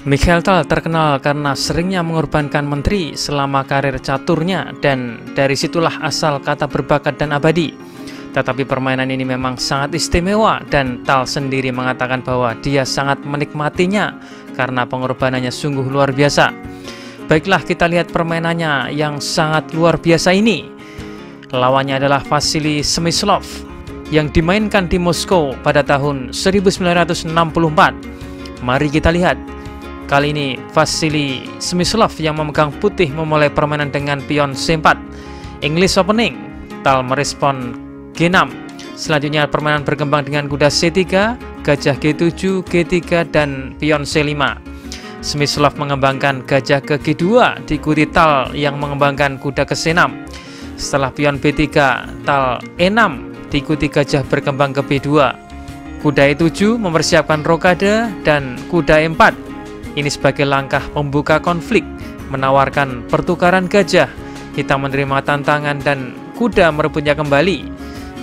Mikhail Tal terkenal karena seringnya mengorbankan menteri selama karir caturnya, dan dari situlah asal kata berbakat dan abadi. Tetapi permainan ini memang sangat istimewa, dan Tal sendiri mengatakan bahwa dia sangat menikmatinya karena pengorbanannya sungguh luar biasa. Baiklah, kita lihat permainannya yang sangat luar biasa ini. Lawannya adalah Vasily Smyslov yang dimainkan di Moskow pada tahun 1964. Mari kita lihat. Kali ini Vasily Smyslov yang memegang putih memulai permainan dengan pion C4 English opening. Tal merespon G6. Selanjutnya permainan berkembang dengan kuda C3, gajah G7, G3, dan pion C5. Smyslov mengembangkan gajah ke G2, diikuti Tal yang mengembangkan kuda ke C6. Setelah pion B3, Tal E6, diikuti gajah berkembang ke B2. Kuda E7 mempersiapkan rokade, dan kuda E4 ini sebagai langkah membuka konflik, menawarkan pertukaran gajah. Hitam menerima tantangan dan kuda merebutnya kembali.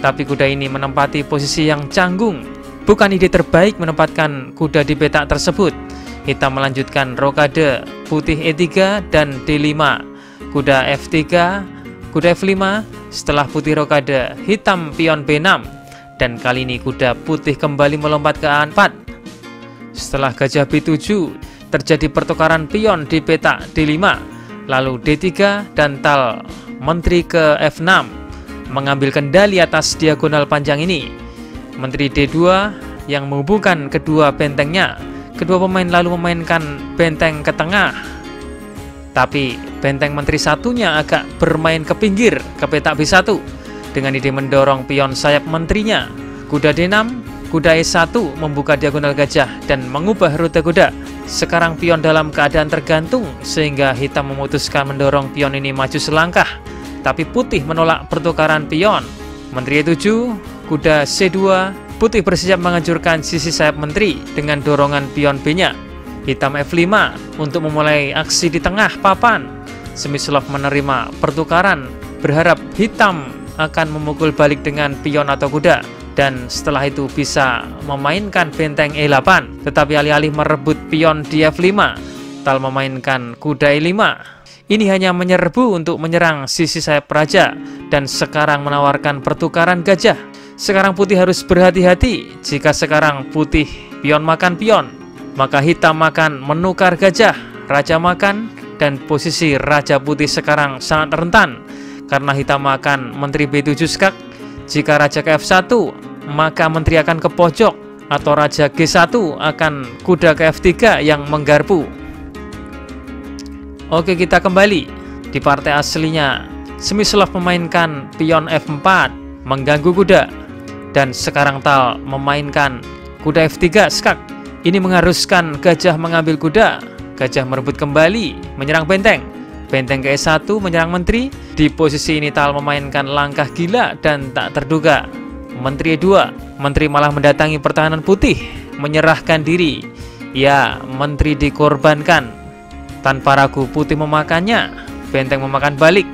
Tapi kuda ini menempati posisi yang canggung. Bukan ide terbaik menempatkan kuda di petak tersebut. Hitam melanjutkan rokade, putih E3 dan D5. Kuda F3, kuda F5. Setelah putih rokade, hitam pion B6. Dan kali ini kuda putih kembali melompat ke A4. Setelah gajah B7, terjadi pertukaran pion di petak D5, lalu D3, dan Tal menteri ke F6 mengambil kendali atas diagonal panjang ini. Menteri D2 yang menghubungkan kedua bentengnya. Kedua pemain lalu memainkan benteng ke tengah, tapi benteng menteri satunya agak bermain ke pinggir ke petak B1 dengan ide mendorong pion sayap menterinya. Kuda D6, kuda E1 membuka diagonal gajah dan mengubah rute kuda. Sekarang pion dalam keadaan tergantung, sehingga hitam memutuskan mendorong pion ini maju selangkah. Tapi putih menolak pertukaran pion. Menteri E7, kuda C2, putih bersiap menghancurkan sisi sayap menteri dengan dorongan pion B-nya. Hitam F5 untuk memulai aksi di tengah papan. Smyslov menerima pertukaran, berharap hitam akan memukul balik dengan pion atau kuda, dan setelah itu bisa memainkan benteng E8. Tetapi alih-alih merebut pion di F5, Tal memainkan kuda E5. Ini hanya menyerbu untuk menyerang sisi sayap raja, dan sekarang menawarkan pertukaran gajah. Sekarang putih harus berhati-hati. Jika sekarang putih pion makan pion, maka hitam akan menukar gajah. Raja makan, dan posisi raja putih sekarang sangat rentan karena hitam makan menteri B7 skak. Jika raja ke F1, maka menteri akan ke pojok, atau raja G1 akan kuda ke F3 yang menggarpu. Oke, kita kembali di partai aslinya. Smyslov memainkan pion F4 mengganggu kuda, dan sekarang Tal memainkan kuda F3 skak. Ini mengharuskan gajah mengambil kuda. Gajah merebut kembali, menyerang benteng. Benteng ke E1 menyerang menteri. Di posisi ini Tal memainkan langkah gila dan tak terduga. Menteri E2, menteri malah mendatangi pertahanan putih, menyerahkan diri. Ya, menteri dikorbankan. Tanpa ragu putih memakannya. Benteng memakan balik.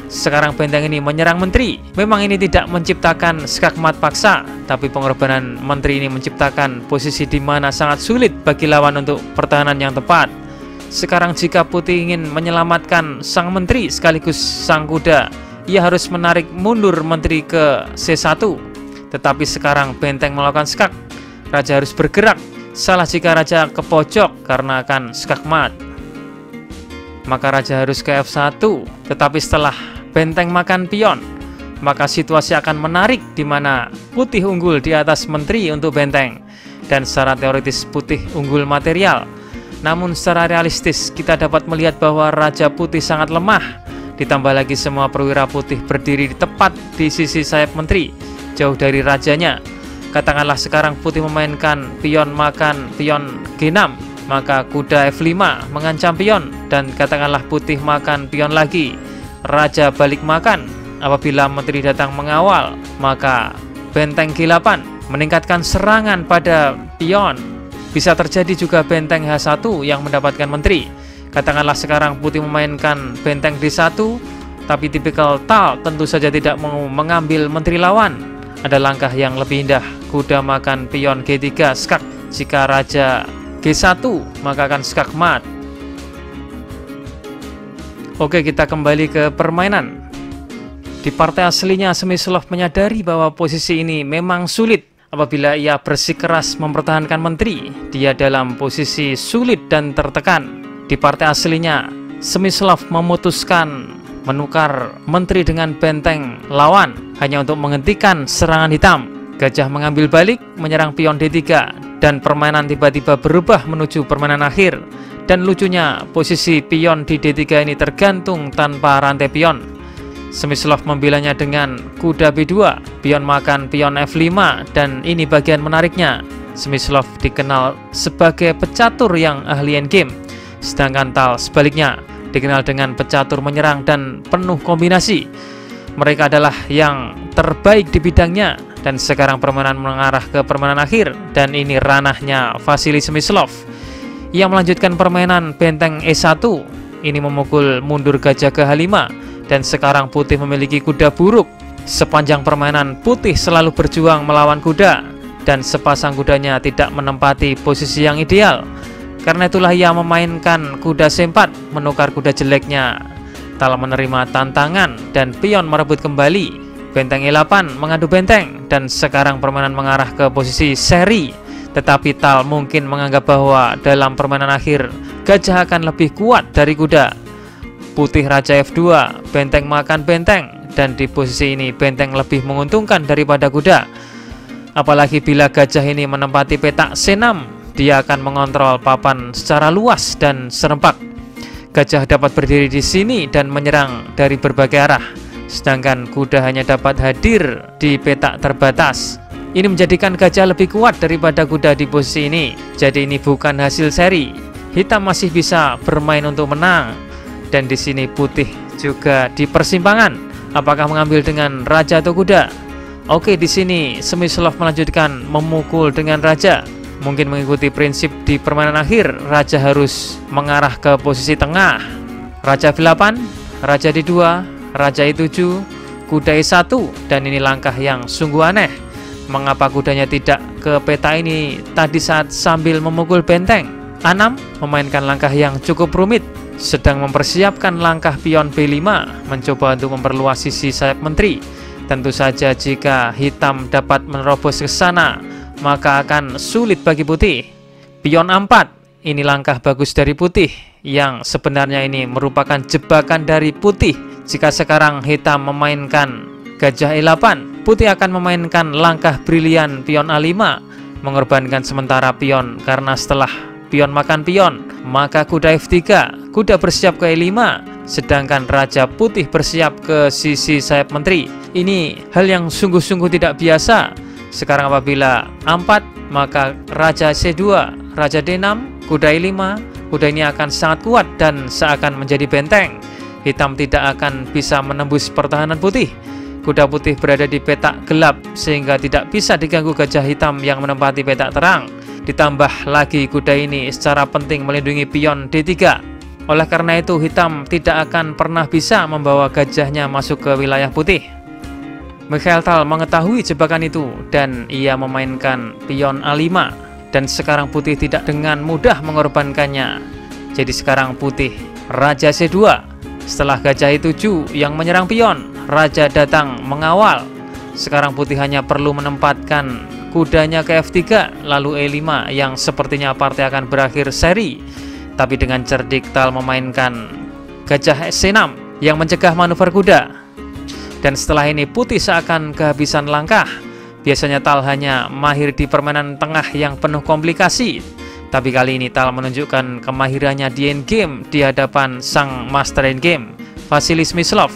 Sekarang benteng ini menyerang menteri. Memang ini tidak menciptakan skakmat paksa, tapi pengorbanan menteri ini menciptakan posisi di mana sangat sulit bagi lawan untuk pertahanan yang tepat. Sekarang jika putih ingin menyelamatkan sang menteri sekaligus sang kuda, ia harus menarik mundur menteri ke C1. Tetapi sekarang benteng melakukan skak. Raja harus bergerak. Salah jika raja ke pojok karena akan skakmat. Maka raja harus ke F1. Tetapi setelah benteng makan pion, maka situasi akan menarik di mana putih unggul di atas menteri untuk benteng. Dan secara teoritis putih unggul material. Namun secara realistis kita dapat melihat bahwa raja putih sangat lemah. Ditambah lagi semua perwira putih berdiri tepat di sisi sayap menteri, jauh dari rajanya. Katakanlah sekarang putih memainkan pion makan pion G6, maka kuda F5 mengancam pion, dan katakanlah putih makan pion lagi, raja balik makan. Apabila menteri datang mengawal, maka benteng G8 meningkatkan serangan pada pion. Bisa terjadi juga benteng H1 yang mendapatkan menteri. Katakanlah sekarang putih memainkan benteng D1, tapi tipikal Tal tentu saja tidak mau mengambil menteri lawan. Ada langkah yang lebih indah, kuda makan pion G3 skak. Jika raja G1 maka akan skakmat. Oke, kita kembali ke permainan. Di partai aslinya, Smyslov menyadari bahwa posisi ini memang sulit. Apabila ia bersikeras mempertahankan menteri, dia dalam posisi sulit dan tertekan. Di partai aslinya, Smyslov memutuskan menukar menteri dengan benteng lawan hanya untuk menghentikan serangan hitam. Gajah mengambil balik, menyerang pion D3, dan permainan tiba-tiba berubah menuju permainan akhir. Dan lucunya, posisi pion di D3 ini tergantung tanpa rantai pion. Smyslov membelanya dengan kuda B2, pion makan pion F5, dan ini bagian menariknya. Smyslov dikenal sebagai pecatur yang ahli endgame, sedangkan Tal sebaliknya dikenal dengan pecatur menyerang dan penuh kombinasi. Mereka adalah yang terbaik di bidangnya, dan sekarang permainan mengarah ke permainan akhir, dan ini ranahnya Vasily Smyslov. Ia melanjutkan permainan benteng E1, ini memukul mundur gajah ke H5, dan sekarang putih memiliki kuda buruk. Sepanjang permainan putih selalu berjuang melawan kuda, dan sepasang kudanya tidak menempati posisi yang ideal. Karena itulah ia memainkan kuda C4, menukar kuda jeleknya. Tal menerima tantangan dan pion merebut kembali. Benteng E8 mengadu benteng, dan sekarang permainan mengarah ke posisi seri. Tetapi Tal mungkin menganggap bahwa dalam permainan akhir, gajah akan lebih kuat dari kuda. Putih raja F2, benteng makan benteng, dan di posisi ini benteng lebih menguntungkan daripada kuda. Apalagi bila gajah ini menempati petak C6, dia akan mengontrol papan secara luas dan serempak. Gajah dapat berdiri di sini dan menyerang dari berbagai arah, sedangkan kuda hanya dapat hadir di petak terbatas. Ini menjadikan gajah lebih kuat daripada kuda di posisi ini. Jadi ini bukan hasil seri. Hitam masih bisa bermain untuk menang. Dan di sini putih juga di persimpangan. Apakah mengambil dengan raja atau kuda? Oke, di sini Smyslov melanjutkan memukul dengan raja. Mungkin mengikuti prinsip di permainan akhir, raja harus mengarah ke posisi tengah. Raja V8, raja D2, raja E7, kuda E1, dan ini langkah yang sungguh aneh. Mengapa kudanya tidak ke peta ini tadi saat sambil memukul benteng? A6 memainkan langkah yang cukup rumit, sedang mempersiapkan langkah pion B5, mencoba untuk memperluas sisi sayap menteri. Tentu saja jika hitam dapat menerobos ke sana, maka akan sulit bagi putih. Pion A4, ini langkah bagus dari putih, yang sebenarnya ini merupakan jebakan dari putih. Jika sekarang hitam memainkan gajah E8, putih akan memainkan langkah brilian pion A5, mengorbankan sementara pion karena setelah pion makan pion, maka kuda F3, kuda bersiap ke E5, sedangkan raja putih bersiap ke sisi sayap menteri. Ini hal yang sungguh-sungguh tidak biasa. Sekarang apabila A4, maka raja C2, raja D6, kuda E5, kuda ini akan sangat kuat dan seakan menjadi benteng. Hitam tidak akan bisa menembus pertahanan putih. Kuda putih berada di petak gelap sehingga tidak bisa diganggu gajah hitam yang menempati petak terang. Ditambah lagi kuda ini secara penting melindungi pion D3. Oleh karena itu hitam tidak akan pernah bisa membawa gajahnya masuk ke wilayah putih. Mikhail Tal mengetahui jebakan itu dan ia memainkan pion A5, dan sekarang putih tidak dengan mudah mengorbankannya. Jadi sekarang putih raja C2. Setelah gajah E7 yang menyerang pion, raja datang mengawal. Sekarang putih hanya perlu menempatkan kudanya ke F3, lalu E5 yang sepertinya partai akan berakhir seri. Tapi dengan cerdik Tal memainkan gajah C6 yang mencegah manuver kuda. Dan setelah ini putih seakan kehabisan langkah. Biasanya Tal hanya mahir di permainan tengah yang penuh komplikasi. Tapi kali ini Tal menunjukkan kemahirannya di endgame di hadapan sang master endgame, Vasily Smyslov.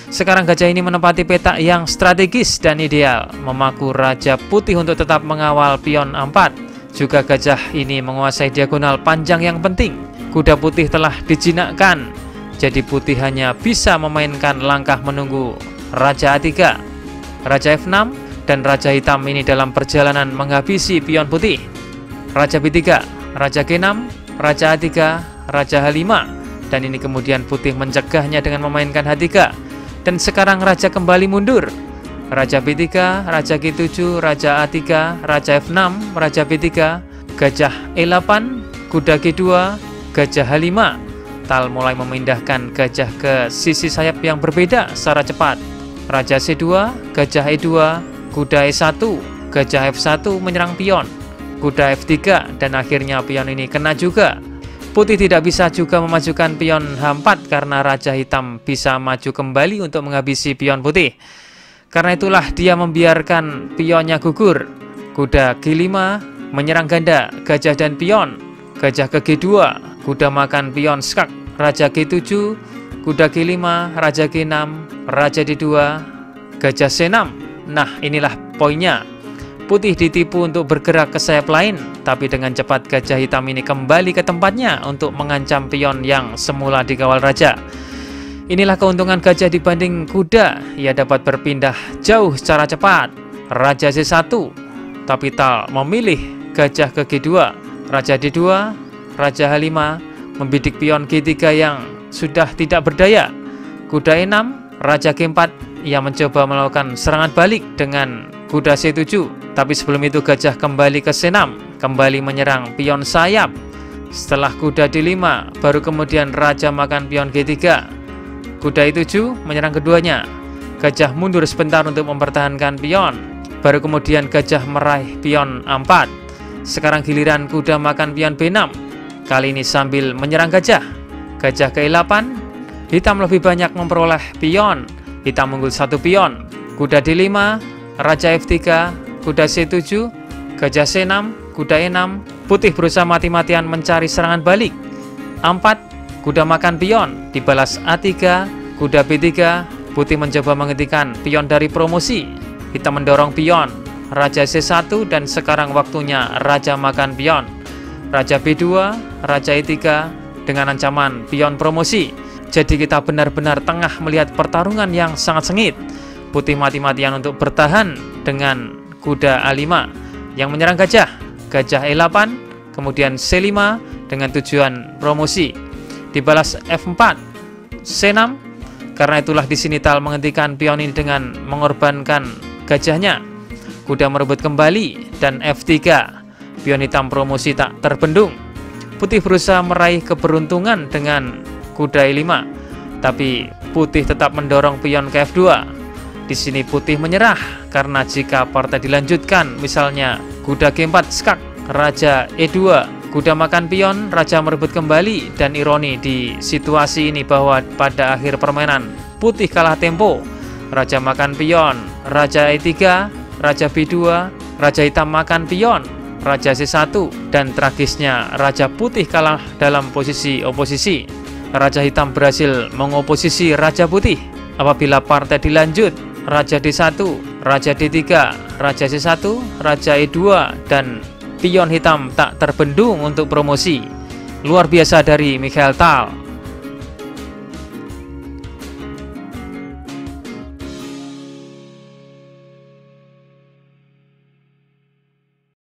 Sekarang gajah ini menempati petak yang strategis dan ideal, memaku raja putih untuk tetap mengawal pion A4. Juga gajah ini menguasai diagonal panjang yang penting. Kuda putih telah dijinakkan, jadi putih hanya bisa memainkan langkah menunggu raja A3, raja F6, dan raja hitam ini dalam perjalanan menghabisi pion putih. Raja B3, raja G6, raja A3, raja H5, dan ini kemudian putih mencegahnya dengan memainkan H3. Dan sekarang raja kembali mundur. Raja B3, raja G7, raja A3, raja F6, raja B3, gajah E8, kuda G2, gajah H5. Tal mulai memindahkan gajah ke sisi sayap yang berbeda secara cepat. Raja C2, gajah E2, kuda E1, gajah F1 menyerang pion, kuda F3, dan akhirnya pion ini kena juga. Putih tidak bisa juga memajukan pion H4 karena Raja Hitam bisa maju kembali untuk menghabisi pion putih. Karena itulah dia membiarkan pionnya gugur. Kuda G5 menyerang ganda, gajah dan pion. Gajah ke G2, kuda makan pion skak, Raja G7, kuda G5, Raja G6, Raja D2, gajah C6. Nah, inilah poinnya. Putih ditipu untuk bergerak ke sayap lain, tapi dengan cepat gajah hitam ini kembali ke tempatnya untuk mengancam pion yang semula dikawal raja. Inilah keuntungan gajah dibanding kuda, ia dapat berpindah jauh secara cepat. Raja C1, tapi Tal memilih gajah ke G2, Raja D2, Raja H5, membidik pion G3 yang sudah tidak berdaya. Kuda E6, Raja G4, ia mencoba melakukan serangan balik dengan kuda C7, tapi sebelum itu gajah kembali ke C6, kembali menyerang pion sayap. Setelah kuda D5, baru kemudian raja makan pion G3. Kuda E7 menyerang keduanya. Gajah mundur sebentar untuk mempertahankan pion, baru kemudian gajah meraih pion A4. Sekarang giliran kuda makan pion B6, kali ini sambil menyerang gajah. Gajah ke E8, hitam lebih banyak memperoleh pion, hitam unggul 1 pion. Kuda D5, Raja F3, kuda C7, gajah C6, kuda E6. Putih berusaha mati-matian mencari serangan balik. A4, kuda makan pion, dibalas A3, kuda B3. Putih mencoba menghentikan pion dari promosi. Hitam mendorong pion, Raja C1, dan sekarang waktunya raja makan pion. Raja B2, Raja E3 dengan ancaman pion promosi. Jadi kita benar-benar tengah melihat pertarungan yang sangat sengit. Putih mati-matian untuk bertahan dengan kuda A5 yang menyerang gajah. Gajah E8, kemudian C5 dengan tujuan promosi. Dibalas F4, C6. Karena itulah di sini Tal menghentikan pion ini dengan mengorbankan gajahnya. Kuda merebut kembali dan F3. Pion hitam promosi tak terbendung. Putih berusaha meraih keberuntungan dengan kuda E5, tapi putih tetap mendorong pion ke F2. Di sini putih menyerah karena jika partai dilanjutkan, misalnya kuda G4 skak, Raja E2, kuda makan pion, raja merebut kembali, dan ironi di situasi ini bahwa pada akhir permainan putih kalah tempo. Raja makan pion, Raja E3, Raja B2, Raja hitam makan pion, Raja C1, dan tragisnya Raja putih kalah dalam posisi oposisi. Raja hitam berhasil mengoposisi Raja putih. Apabila partai dilanjut, Raja D1, Raja D3, Raja C1, Raja E2, dan pion hitam tak terbendung untuk promosi. Luar biasa dari Mikhail Tal.